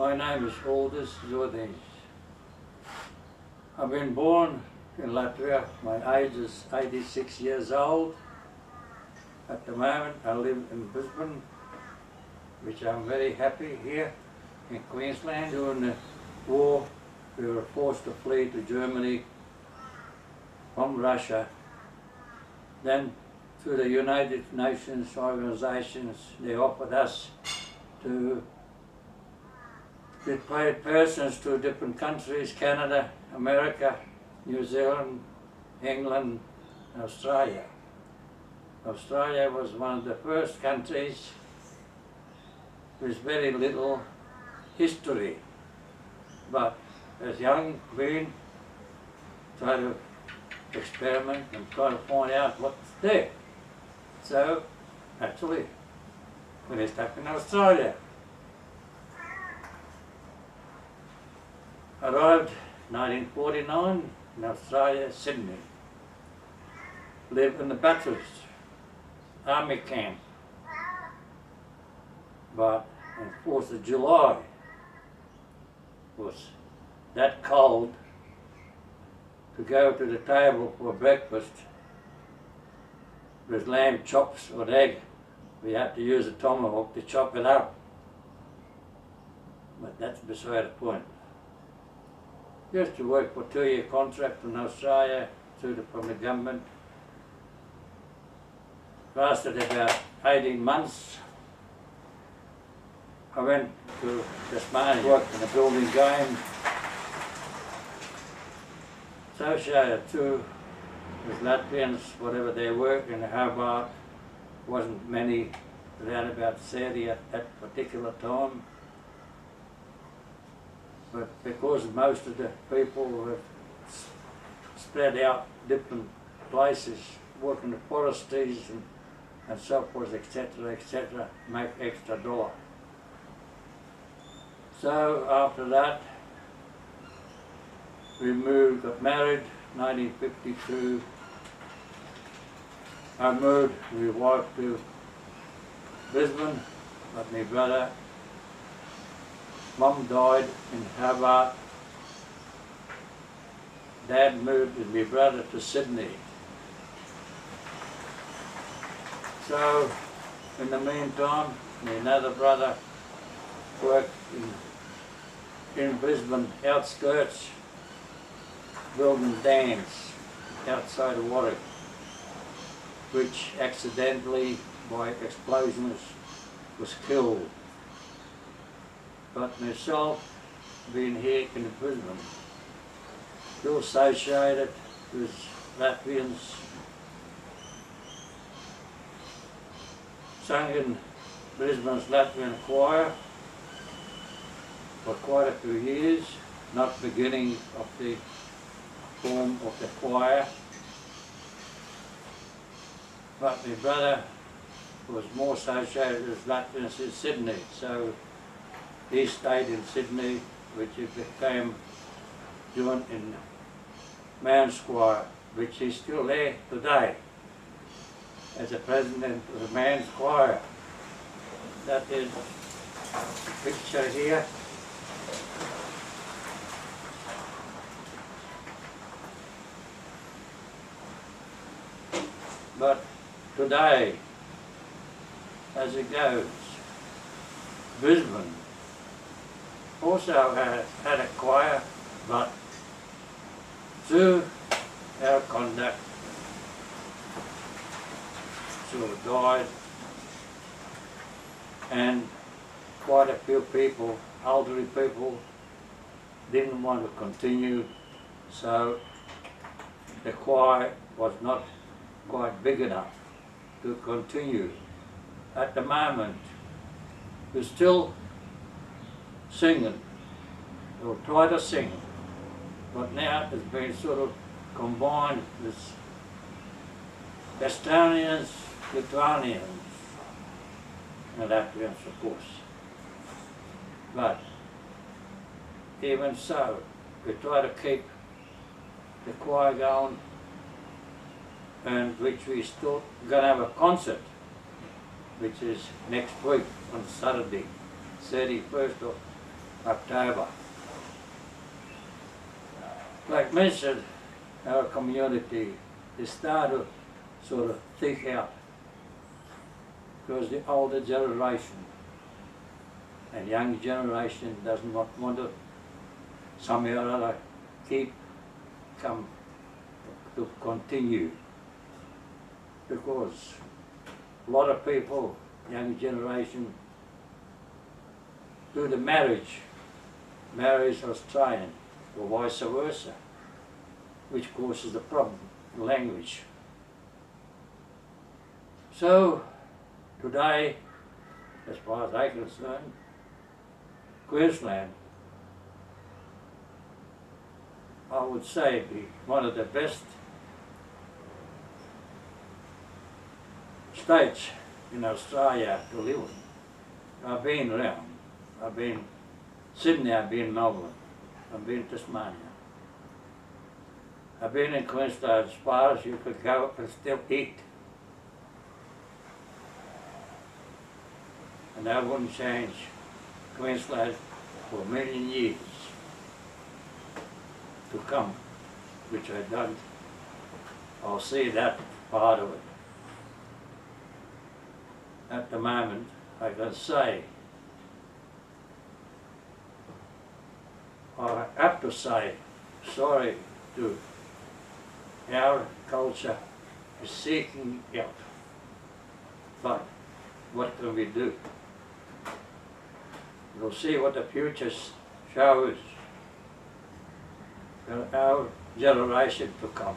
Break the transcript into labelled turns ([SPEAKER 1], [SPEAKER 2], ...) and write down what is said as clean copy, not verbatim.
[SPEAKER 1] My name is Uldis. I've been born in Latvia. My age is 86 years old. At the moment I live in Brisbane, which I'm very happy here in Queensland. During the war we were forced to flee to Germany from Russia. Then through the United Nations organizations they offered us to deploy persons to different countries, Canada, America, New Zealand, England, Australia. Australia was one of the first countries with very little history, but as young Queen tried to experiment and try to find out what's there. So actually we stuck in Australia. Arrived 1949 in Australia, Sydney. Lived in the Bathurst Army camp. But on 4th of July was that cold to go to the table for breakfast with lamb chops or egg. We had to use a tomahawk to chop it up. But that's beside the point. Used to work for a 2-year contract in Australia from the government. Lasted about 18 months. I went to Tasmania, worked in a building game. Associated too with Latvians, whatever they work in Hemmant. Wasn't many, around about 30 at that particular time. But because most of the people were spread out different places, working the forestries and so forth, etc., make extra dollar. So after that, we moved, got married, 1952. I moved with my wife to Brisbane, but my brother, Mum died in Hemmant. Dad moved with my brother to Sydney. So, in the meantime, my another brother worked in Brisbane outskirts, building dams outside of Warwick, which accidentally, by explosions, was killed. But myself, being here in Brisbane, still associated with Latvians, sung in Brisbane's Latvian choir for quite a few years, not beginning of the form of the choir. But my brother was more associated with Latvians in Sydney, so he stayed in Sydney, which he became joined in Man's Choir, which is still there today as a president of the Man's Choir. That is the picture here. But today, as it goes, Brisbane also had a choir, but through our conduct, sort of died, and quite a few people, elderly people, didn't want to continue, so the choir was not quite big enough to continue. At the moment, we're still singing, we'll try to sing, but now it's been sort of combined with Estonians, Lithuanians, and Latvians of course. But even so, we try to keep the choir going, and which we still gonna have a concert, which is next week on Saturday, 31st of October. Like mentioned, our community is starting to sort of think out, because the older generation and young generation does not want to somehow or other come to continue, because a lot of people, young generation, do the marriage Australian or vice versa, which causes the problem, language. So today, as far as I'm concerned, Queensland, I would say, be one of the best states in Australia to live in. I've been around. I've been Sydney, I've been Melbourne, I've been Tasmania. I've been in Queensland as far as you could go and still eat. And I wouldn't change Queensland for a million years to come, which I don't. I'll see that part of it. At the moment, I can say, I have to say, sorry to our culture is seeking out. But what can we do? We'll see what the future shows for our generation to come.